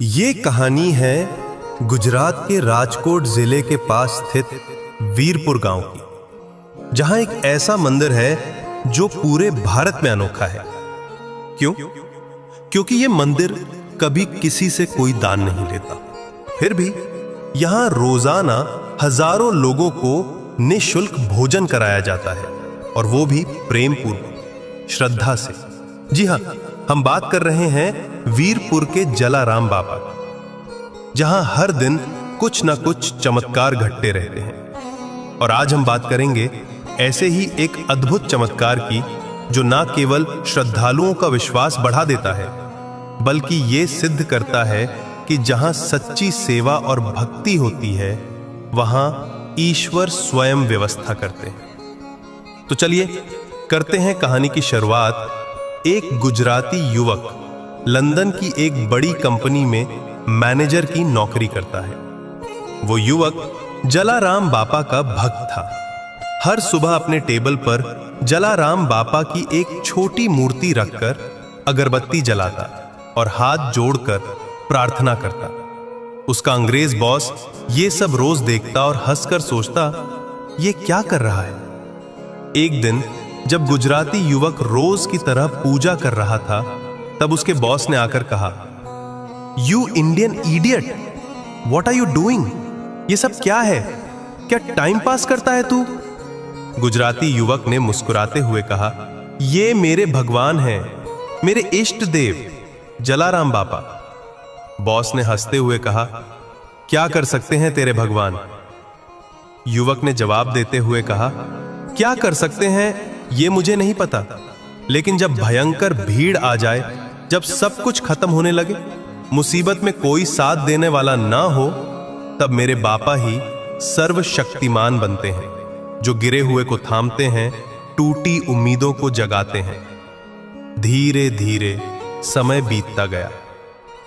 ये कहानी है गुजरात के राजकोट जिले के पास स्थित वीरपुर गांव की, जहां एक ऐसा मंदिर है जो पूरे भारत में अनोखा है। क्यों? क्योंकि ये मंदिर कभी किसी से कोई दान नहीं लेता, फिर भी यहां रोजाना हजारों लोगों को निःशुल्क भोजन कराया जाता है, और वो भी प्रेम पूर्वक, श्रद्धा से। जी हां, हम बात कर रहे हैं वीरपुर के जलाराम बाबा, जहां हर दिन कुछ ना कुछ चमत्कार घटते रहते हैं। और आज हम बात करेंगे ऐसे ही एक अद्भुत चमत्कार की, जो ना केवल श्रद्धालुओं का विश्वास बढ़ा देता है, बल्कि ये सिद्ध करता है कि जहां सच्ची सेवा और भक्ति होती है, वहां ईश्वर स्वयं व्यवस्था करते हैं। तो चलिए करते हैं कहानी की शुरुआत। एक गुजराती युवक लंदन की एक बड़ी कंपनी में मैनेजर की नौकरी करता है। वो युवक जलाराम बापा का भक्त था। हर सुबह अपने टेबल पर जलाराम बापा की एक छोटी मूर्ति रखकर अगरबत्ती जलाता और हाथ जोड़कर प्रार्थना करता। उसका अंग्रेज बॉस ये सब रोज देखता और हंसकर सोचता, ये क्या कर रहा है। एक दिन जब गुजराती युवक रोज की तरह पूजा कर रहा था, तब उसके बॉस ने आकर कहा, you Indian idiot, what are you doing? ये सब क्या है? क्या टाइम पास करता है तू? गुजराती युवक ने मुस्कुराते हुए कहा, ये मेरे भगवान हैं, मेरे इष्ट देव जलाराम बापा। बॉस ने हंसते हुए कहा, क्या कर सकते हैं तेरे भगवान? युवक ने जवाब देते हुए कहा, क्या कर सकते हैं ये मुझे नहीं पता, लेकिन जब भयंकर भीड़ आ जाए, जब सब कुछ खत्म होने लगे, मुसीबत में कोई साथ देने वाला ना हो, तब मेरे बापा ही सर्वशक्तिमान बनते हैं, जो गिरे हुए को थामते हैं, टूटी उम्मीदों को जगाते हैं। धीरे धीरे समय बीतता गया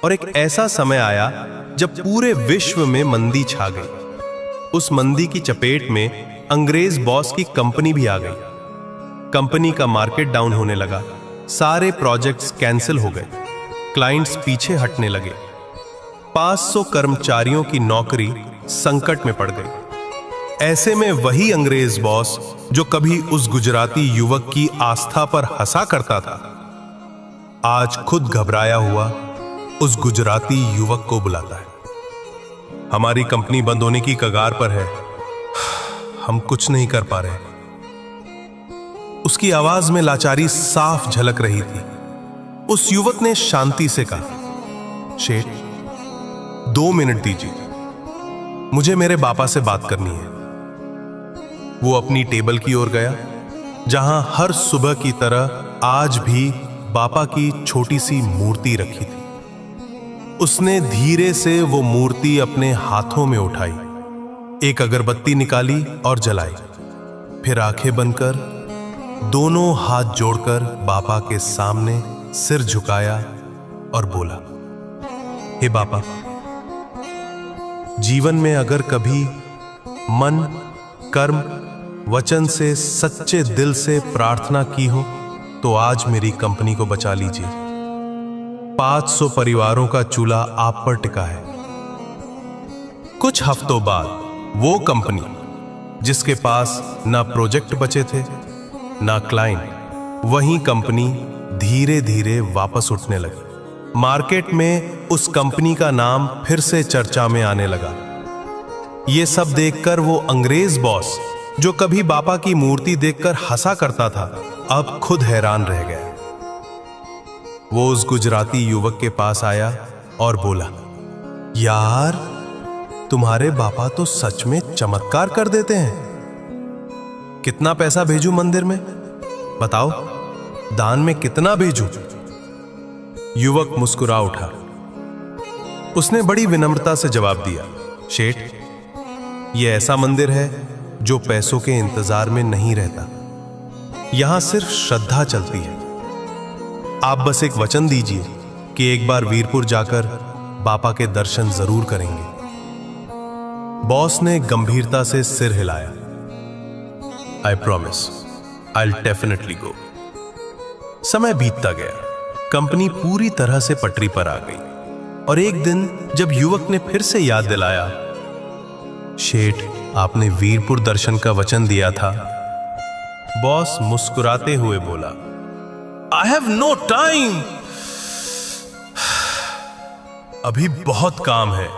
और एक ऐसा समय आया जब पूरे विश्व में मंदी छा गई। उस मंदी की चपेट में अंग्रेज बॉस की कंपनी भी आ गई। कंपनी का मार्केट डाउन होने लगा, सारे प्रोजेक्ट्स कैंसिल हो गए, क्लाइंट्स पीछे हटने लगे, 500 कर्मचारियों की नौकरी संकट में पड़ गई। ऐसे में वही अंग्रेज बॉस जो कभी उस गुजराती युवक की आस्था पर हंसा करता था, आज खुद घबराया हुआ उस गुजराती युवक को बुलाता है। हमारी कंपनी बंद होने की कगार पर है, हम कुछ नहीं कर पा रहे। उसकी आवाज में लाचारी साफ झलक रही थी। उस युवक ने शांति से कहा, शेठ 2 मिनट दीजिए, मुझे मेरे बापा से बात करनी है। वो अपनी टेबल की ओर गया, जहां हर सुबह की तरह आज भी बापा की छोटी सी मूर्ति रखी थी। उसने धीरे से वो मूर्ति अपने हाथों में उठाई, एक अगरबत्ती निकाली और जलाई, फिर आंखें बंद कर दोनों हाथ जोड़कर बापा के सामने सिर झुकाया और बोला, हे बापा, जीवन में अगर कभी मन, कर्म, वचन से सच्चे दिल से प्रार्थना की हो, तो आज मेरी कंपनी को बचा लीजिए। 500 परिवारों का चूल्हा आप पर टिका है। कुछ हफ्तों बाद वो कंपनी, जिसके पास ना प्रोजेक्ट बचे थे ना क्लाइंट, वही कंपनी धीरे धीरे वापस उठने लगी। मार्केट में उस कंपनी का नाम फिर से चर्चा में आने लगा। यह सब देखकर वो अंग्रेज बॉस, जो कभी बापा की मूर्ति देखकर हंसा करता था, अब खुद हैरान रह गया। वो उस गुजराती युवक के पास आया और बोला, यार, तुम्हारे बापा तो सच में चमत्कार कर देते हैं। कितना पैसा भेजूं मंदिर में? बताओ, दान में कितना भेजूं? युवक मुस्कुरा उठा। उसने बड़ी विनम्रता से जवाब दिया, शेठ, यह ऐसा मंदिर है जो पैसों के इंतजार में नहीं रहता। यहां सिर्फ श्रद्धा चलती है। आप बस एक वचन दीजिए कि एक बार वीरपुर जाकर बापा के दर्शन जरूर करेंगे। बॉस ने गंभीरता से सिर हिलाया। I promise, I'll definitely go. समय बीतता गया, कंपनी पूरी तरह से पटरी पर आ गई। और एक दिन जब युवक ने फिर से याद दिलाया, शेठ, आपने वीरपुर दर्शन का वचन दिया था। बॉस मुस्कुराते हुए बोला, आई हैव नो टाइम, अभी बहुत काम है,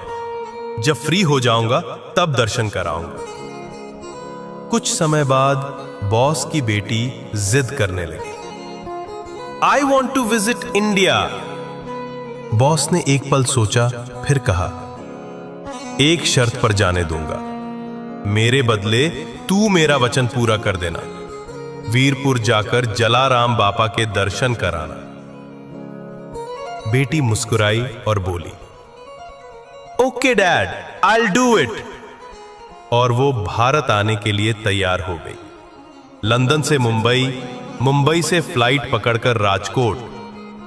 जब फ्री हो जाऊंगा तब दर्शन कराऊंगा। कुछ समय बाद बॉस की बेटी जिद करने लगी, I want to visit India. Boss ने एक पल सोचा, फिर कहा, एक शर्त पर जाने दूंगा, मेरे बदले तू मेरा वचन पूरा कर देना, वीरपुर जाकर जलाराम बापा के दर्शन कराना। बेटी मुस्कुराई और बोली, okay dad, I will do it. और वो भारत आने के लिए तैयार हो गई। लंदन से मुंबई, मुंबई से फ्लाइट पकड़कर राजकोट,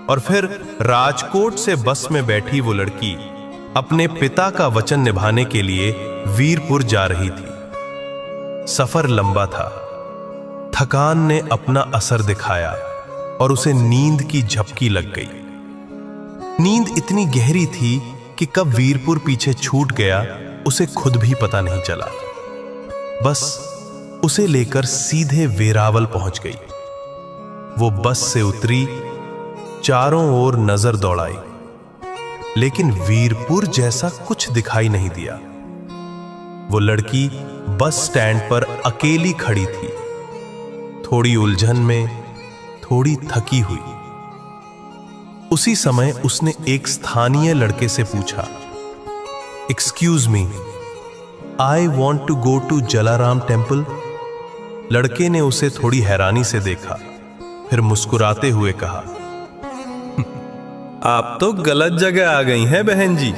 और फिर राजकोट से बस में बैठी वो लड़की अपने पिता का वचन निभाने के लिए वीरपुर जा रही थी। सफर लंबा था, थकान ने अपना असर दिखाया और उसे नींद की झपकी लग गई। नींद इतनी गहरी थी कि कब वीरपुर पीछे छूट गया उसे खुद भी पता नहीं चला। बस उसे लेकर सीधे वेरावल पहुंच गई। वो बस से उतरी, चारों ओर नजर दौड़ाई, लेकिन वीरपुर जैसा कुछ दिखाई नहीं दिया। वो लड़की बस स्टैंड पर अकेली खड़ी थी, थोड़ी उलझन में, थोड़ी थकी हुई। उसी समय उसने एक स्थानीय लड़के से पूछा, excuse me, I want to go to Jalaram temple. लड़के ने उसे थोड़ी हैरानी से देखा, फिर मुस्कुराते हुए कहा, आप तो गलत जगह आ गई हैं बहन जी,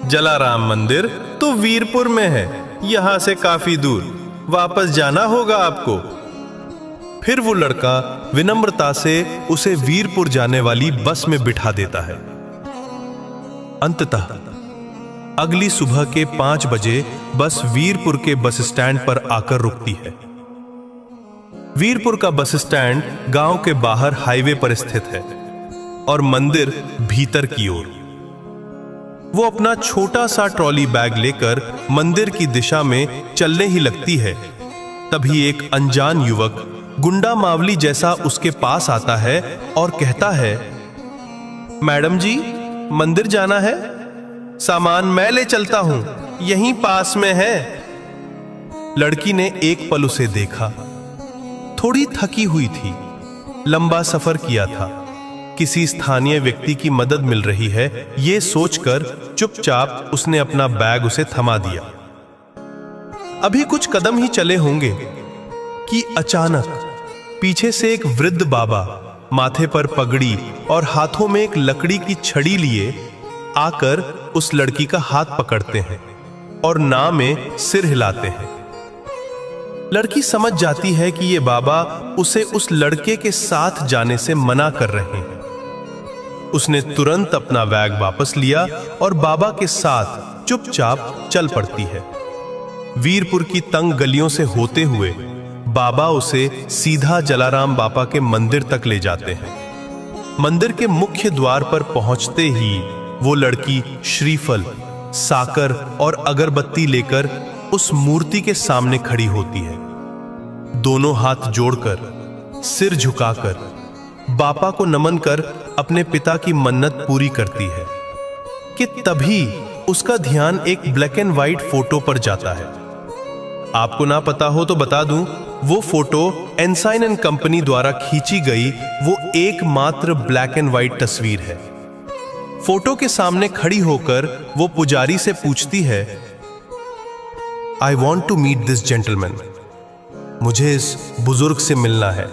जलाराम मंदिर तो वीरपुर में है, यहां से काफी दूर, वापस जाना होगा आपको। फिर वो लड़का विनम्रता से उसे वीरपुर जाने वाली बस में बिठा देता है। अंततः अगली सुबह के 5 बजे बस वीरपुर के बस स्टैंड पर आकर रुकती है। वीरपुर का बस स्टैंड गांव के बाहर हाईवे पर स्थित है और मंदिर भीतर की ओर। वो अपना छोटा सा ट्रॉली बैग लेकर मंदिर की दिशा में चलने ही लगती है, तभी एक अनजान युवक गुंडा मावली जैसा उसके पास आता है और कहता है, मैडम जी, मंदिर जाना है, सामान मैं ले चलता हूं, यहीं पास में है। लड़की ने एक पल उसे देखा, थोड़ी थकी हुई थी, लंबा सफर किया था, किसी स्थानीय व्यक्ति की मदद मिल रही है, यह सोचकर चुपचाप उसने अपना बैग उसे थमा दिया। अभी कुछ कदम ही चले होंगे कि अचानक पीछे से एक वृद्ध बाबा माथे पर पगड़ी और हाथों में एक लकड़ी की छड़ी लिए आकर उस लड़की का हाथ पकड़ते हैं और ना में सिर हिलाते हैं। लड़की समझ जाती है कि ये बाबा उसे उस लड़के के साथ जाने से मना कर रहे हैं। उसने तुरंत अपना बैग वापस लिया और बाबा के साथ चुपचाप चल पड़ती है। वीरपुर की तंग गलियों से होते हुए बाबा उसे सीधा जलाराम बापा के मंदिर तक ले जाते हैं। मंदिर के मुख्य द्वार पर पहुंचते ही वो लड़की श्रीफल, साकर और अगरबत्ती लेकर उस मूर्ति के सामने खड़ी होती है। दोनों हाथ जोड़कर, सिर झुकाकर बापा को नमन कर अपने पिता की मन्नत पूरी करती है कि तभी उसका ध्यान एक ब्लैक एंड व्हाइट फोटो पर जाता है। आपको ना पता हो तो बता दूं, वो फोटो एनसाइन एंड कंपनी द्वारा खींची गई वो एकमात्र ब्लैक एंड व्हाइट तस्वीर है। फोटो के सामने खड़ी होकर वो पुजारी से पूछती है, I want to meet this gentleman, मुझे इस बुजुर्ग से मिलना है।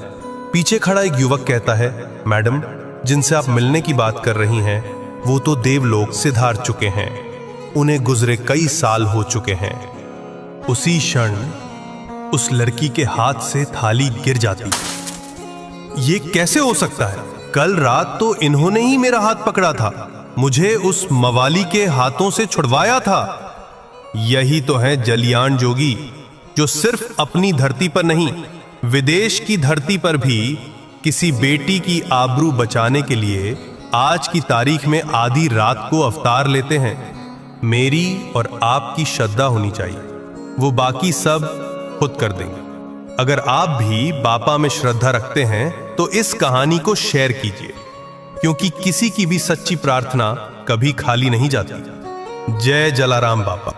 पीछे खड़ा एक युवक कहता है, मैडम, जिनसे आप मिलने की बात कर रही हैं वो तो देवलोक सिधार चुके हैं, उन्हें गुजरे कई साल हो चुके हैं। उसी क्षण उस लड़की के हाथ से थाली गिर जाती। ये कैसे हो सकता है? कल रात तो इन्होंने ही मेरा हाथ पकड़ा था, मुझे उस मवाली के हाथों से छुड़वाया था। यही तो है जलियान जोगी, जो सिर्फ अपनी धरती पर नहीं, विदेश की धरती पर भी किसी बेटी की आबरू बचाने के लिए आज की तारीख में आधी रात को अवतार लेते हैं, मेरी और आपकी श्रद्धा होनी चाहिए। वो बाकी सब खुद कर देंगे। अगर आप भी बापा में श्रद्धा रखते हैं तो इस कहानी को शेयर कीजिए, क्योंकि किसी की भी सच्ची प्रार्थना कभी खाली नहीं जाती। जय जलाराम बापा।